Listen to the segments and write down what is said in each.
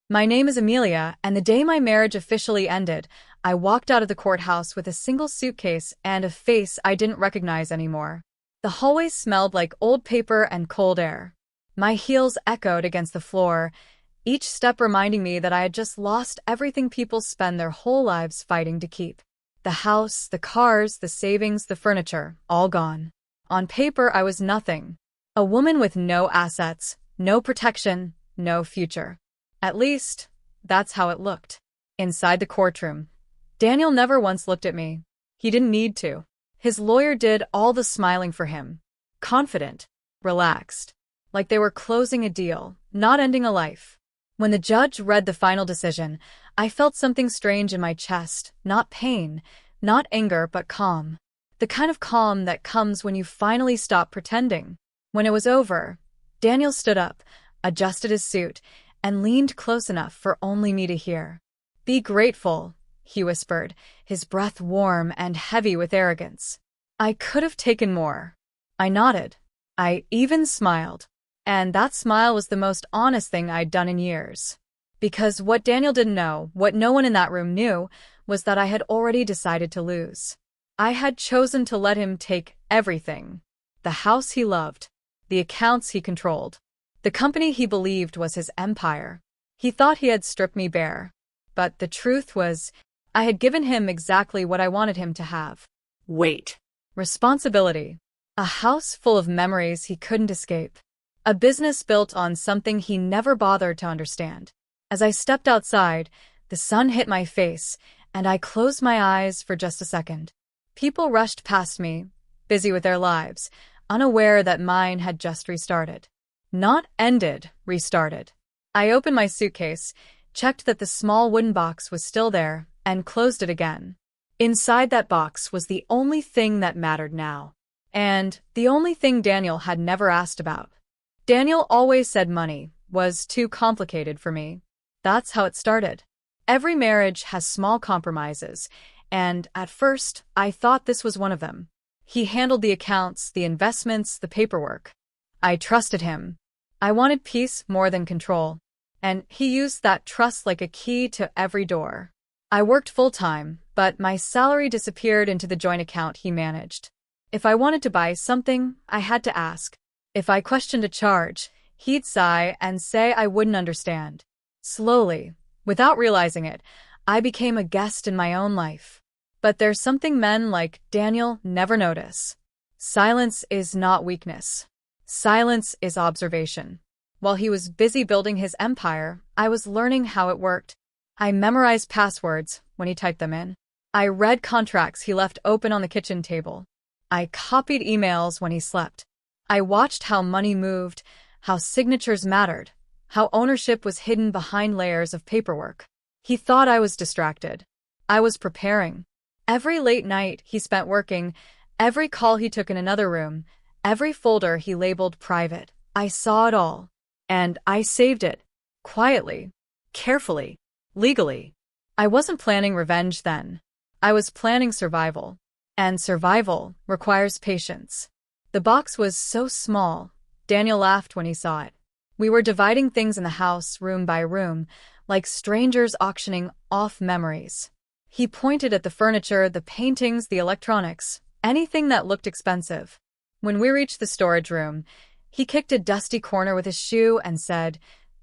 My name is Amelia, and the day my marriage officially ended, I walked out of the courthouse with a single suitcase and a face I didn't recognize anymore. The hallways smelled like old paper and cold air. My heels echoed against the floor, each step reminding me that I had just lost everything people spend their whole lives fighting to keep. The house, the cars, the savings, the furniture, all gone. On paper, I was nothing. A woman with no assets, no protection, no future. At least, that's how it looked. Inside the courtroom, Daniel never once looked at me. He didn't need to. His lawyer did all the smiling for him. Confident, relaxed, like they were closing a deal, not ending a life. When the judge read the final decision, I felt something strange in my chest, not pain, not anger, but calm. The kind of calm that comes when you finally stop pretending. When it was over, Daniel stood up, adjusted his suit, and leaned close enough for only me to hear. "Be grateful," he whispered, his breath warm and heavy with arrogance. I could have taken more. I nodded. I even smiled. And that smile was the most honest thing I'd done in years. Because what Daniel didn't know, what no one in that room knew, was that I had already decided to lose. I had chosen to let him take everything. The house he loved. The accounts he controlled. The company he believed was his empire. He thought he had stripped me bare. But the truth was, I had given him exactly what I wanted him to have. Wait. Responsibility. A house full of memories he couldn't escape. A business built on something he never bothered to understand. As I stepped outside, the sun hit my face, and I closed my eyes for just a second. People rushed past me, busy with their lives, unaware that mine had just restarted. Not ended, restarted. I opened my suitcase, checked that the small wooden box was still there, and closed it again. Inside that box was the only thing that mattered now. And the only thing Daniel had never asked about. Daniel always said money was too complicated for me. That's how it started. Every marriage has small compromises, and at first, I thought this was one of them. He handled the accounts, the investments, the paperwork. I trusted him. I wanted peace more than control, and he used that trust like a key to every door. I worked full-time, but my salary disappeared into the joint account he managed. If I wanted to buy something, I had to ask. If I questioned a charge, he'd sigh and say I wouldn't understand. Slowly, without realizing it, I became a guest in my own life. But there's something men like Daniel never notice. Silence is not weakness. Silence is observation. While he was busy building his empire, I was learning how it worked. I memorized passwords when he typed them in. I read contracts he left open on the kitchen table. I copied emails when he slept. I watched how money moved, how signatures mattered, how ownership was hidden behind layers of paperwork. He thought I was distracted. I was preparing. Every late night he spent working, every call he took in another room, every folder he labeled private. I saw it all. And I saved it. Quietly. Carefully. Legally. I wasn't planning revenge then. I was planning survival. And survival requires patience. The box was so small, Daniel laughed when he saw it. We were dividing things in the house room by room, like strangers auctioning off memories. He pointed at the furniture, the paintings, the electronics, anything that looked expensive. When we reached the storage room, he kicked a dusty corner with his shoe and said,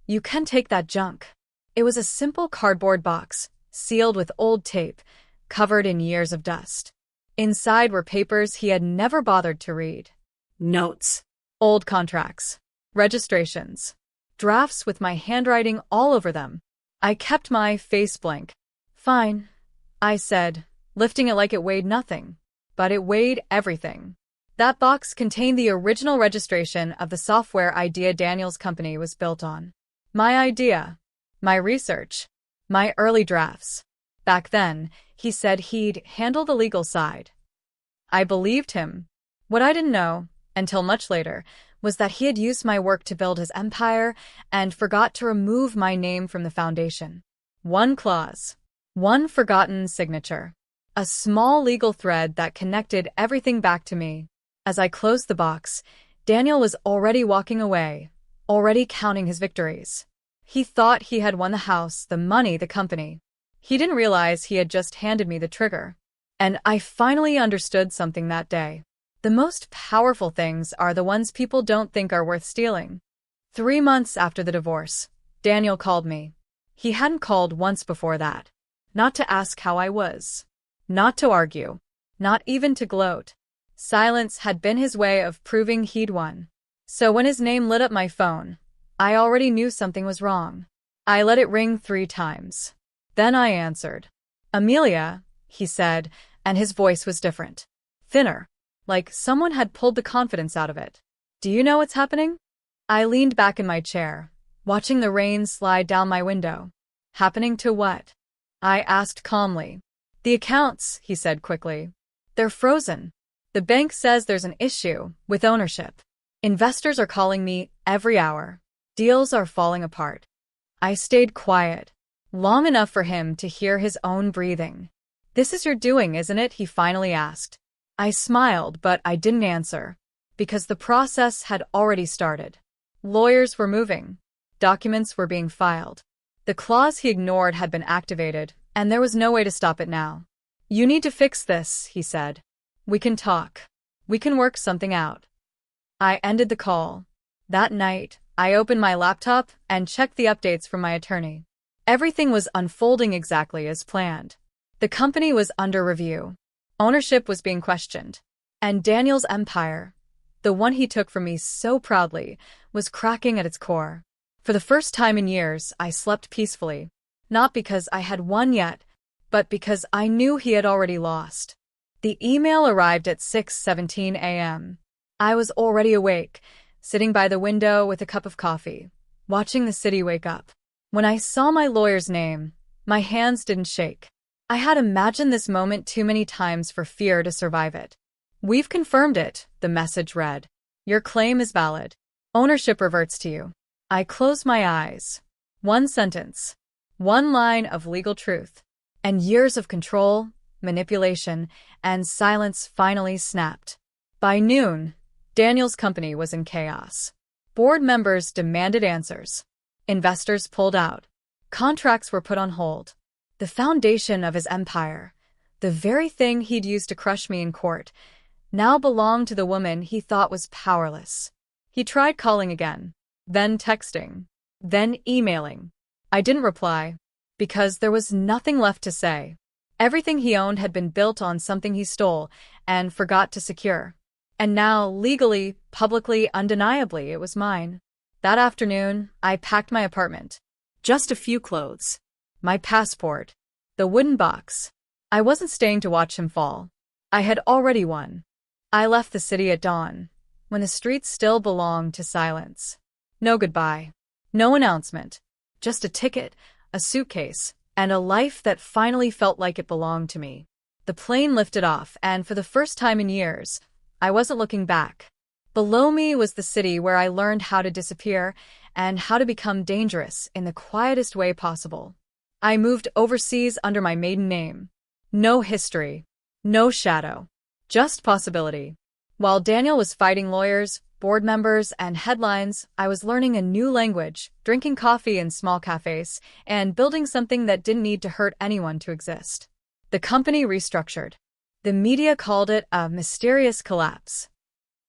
"You can take that junk." It was a simple cardboard box, sealed with old tape, covered in years of dust. Inside were papers he had never bothered to read. Notes. Old contracts. Registrations. Drafts with my handwriting all over them. I kept my face blank. "Fine," I said, lifting it like it weighed nothing. But it weighed everything. That box contained the original registration of the software idea Daniel's company was built on. My idea. My research. My early drafts. Back then, he said he'd handle the legal side. I believed him. What I didn't know, until much later, was that he had used my work to build his empire and forgot to remove my name from the foundation. One clause. One forgotten signature. A small legal thread that connected everything back to me. As I closed the box, Daniel was already walking away, already counting his victories. He thought he had won the house, the money, the company. He didn't realize he had just handed me the trigger. And I finally understood something that day. The most powerful things are the ones people don't think are worth stealing. 3 months after the divorce, Daniel called me. He hadn't called once before that. Not to ask how I was. Not to argue. Not even to gloat. Silence had been his way of proving he'd won. So when his name lit up my phone, I already knew something was wrong. I let it ring 3 times. Then I answered. "Amelia," he said, and his voice was different. Thinner. Like someone had pulled the confidence out of it. "Do you know what's happening?" I leaned back in my chair, watching the rain slide down my window. "Happening to what?" I asked calmly. "The accounts," he said quickly. "They're frozen. The bank says there's an issue with ownership. Investors are calling me every hour. Deals are falling apart." I stayed quiet, long enough for him to hear his own breathing. "This is your doing, isn't it?" he finally asked. I smiled, but I didn't answer, because the process had already started. Lawyers were moving. Documents were being filed. The clause he ignored had been activated, and there was no way to stop it now. "You need to fix this," he said. "We can talk. We can work something out." I ended the call. That night, I opened my laptop and checked the updates from my attorney. Everything was unfolding exactly as planned. The company was under review. Ownership was being questioned. And Daniel's empire, the one he took from me so proudly, was cracking at its core. For the first time in years, I slept peacefully. Not because I had won yet, but because I knew he had already lost. The email arrived at 6:17 a.m. I was already awake, sitting by the window with a cup of coffee, watching the city wake up. When I saw my lawyer's name, my hands didn't shake. I had imagined this moment too many times for fear to survive it. "We've confirmed it," the message read. "Your claim is valid. Ownership reverts to you." I closed my eyes. One sentence. One line of legal truth. And years of control, manipulation, and silence finally snapped. By noon, Daniel's company was in chaos. Board members demanded answers. Investors pulled out. Contracts were put on hold. The foundation of his empire, the very thing he'd used to crush me in court, now belonged to the woman he thought was powerless. He tried calling again, then texting, then emailing. I didn't reply, because there was nothing left to say. Everything he owned had been built on something he stole and forgot to secure. And now, legally, publicly, undeniably, it was mine. That afternoon, I packed my apartment. Just a few clothes. My passport. The wooden box. I wasn't staying to watch him fall. I had already won. I left the city at dawn, when the streets still belonged to silence. No goodbye. No announcement. Just a ticket, a suitcase, and a life that finally felt like it belonged to me. The plane lifted off, and for the first time in years, I wasn't looking back. Below me was the city where I learned how to disappear and how to become dangerous in the quietest way possible. I moved overseas under my maiden name. No history. No shadow. Just possibility. While Daniel was fighting lawyers, board members, and headlines, I was learning a new language, drinking coffee in small cafes, and building something that didn't need to hurt anyone to exist. The company restructured. The media called it a mysterious collapse.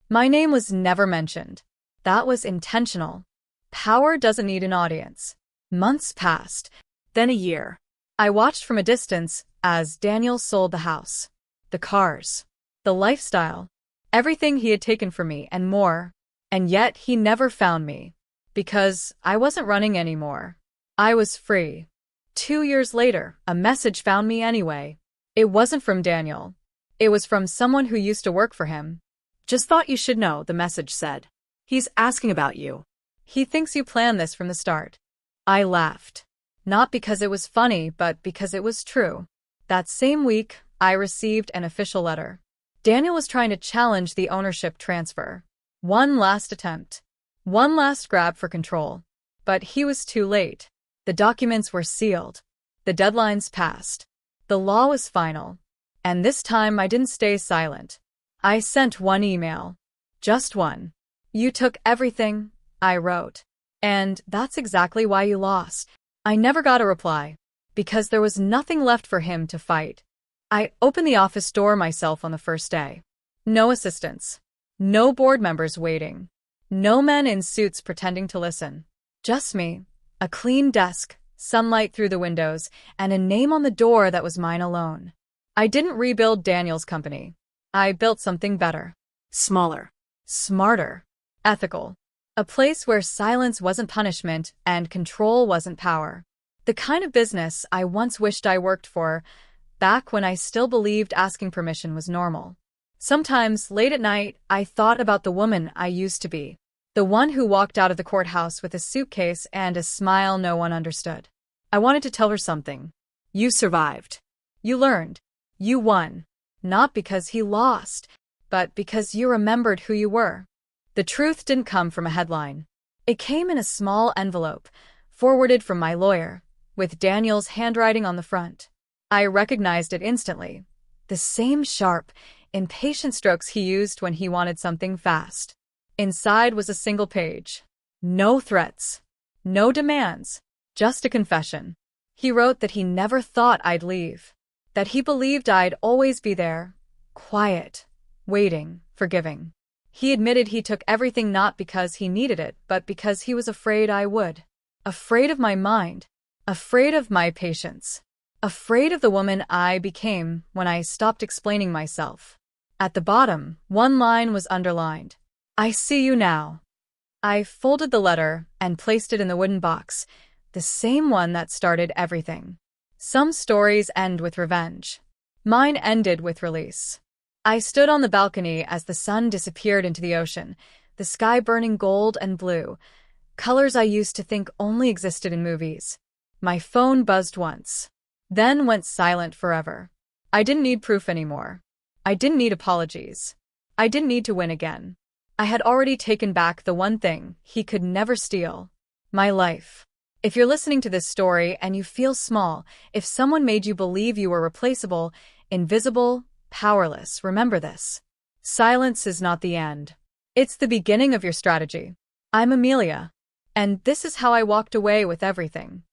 My name was never mentioned. That was intentional. Power doesn't need an audience. Months passed, then a year. I watched from a distance as Daniel sold the house, the cars, the lifestyle, everything he had taken from me and more. And yet he never found me. Because I wasn't running anymore. I was free. 2 years later, a message found me anyway. It wasn't from Daniel. It was from someone who used to work for him. "Just thought you should know," the message said. "He's asking about you." "He thinks you planned this from the start." I laughed. Not because it was funny, but because it was true. That same week, I received an official letter. Daniel was trying to challenge the ownership transfer. One last attempt. One last grab for control. But he was too late. The documents were sealed. The deadlines passed. The law was final. And this time I didn't stay silent. I sent one email. Just one. "You took everything," I wrote. And that's exactly why you lost. I never got a reply, because there was nothing left for him to fight. I opened the office door myself on the first day. No assistants. No board members waiting. No men in suits pretending to listen. Just me. A clean desk, sunlight through the windows, and a name on the door that was mine alone. I didn't rebuild Daniel's company. I built something better. Smaller. Smarter. Ethical. A place where silence wasn't punishment and control wasn't power. The kind of business I once wished I worked for, back when I still believed asking permission was normal. Sometimes, late at night, I thought about the woman I used to be. The one who walked out of the courthouse with a suitcase and a smile no one understood. I wanted to tell her something. You survived. You learned. You won. Not because he lost, but because you remembered who you were. The truth didn't come from a headline. It came in a small envelope, forwarded from my lawyer, with Daniel's handwriting on the front. I recognized it instantly. The same sharp, impatient strokes he used when he wanted something fast. Inside was a single page. No threats. No demands. Just a confession. He wrote that he never thought I'd leave. That he believed I'd always be there. Quiet. Waiting. Forgiving. He admitted he took everything not because he needed it, but because he was afraid I would. Afraid of my mind. Afraid of my patience. Afraid of the woman I became when I stopped explaining myself. At the bottom, one line was underlined. I see you now. I folded the letter and placed it in the wooden box, the same one that started everything. Some stories end with revenge. Mine ended with release. I stood on the balcony as the sun disappeared into the ocean, the sky burning gold and blue, colors I used to think only existed in movies. My phone buzzed once, then went silent forever. I didn't need proof anymore. I didn't need apologies. I didn't need to win again. I had already taken back the one thing he could never steal. My life. If you're listening to this story and you feel small, if someone made you believe you were replaceable, invisible, powerless, remember this. Silence is not the end. It's the beginning of your strategy. I'm Amelia. And this is how I walked away with everything.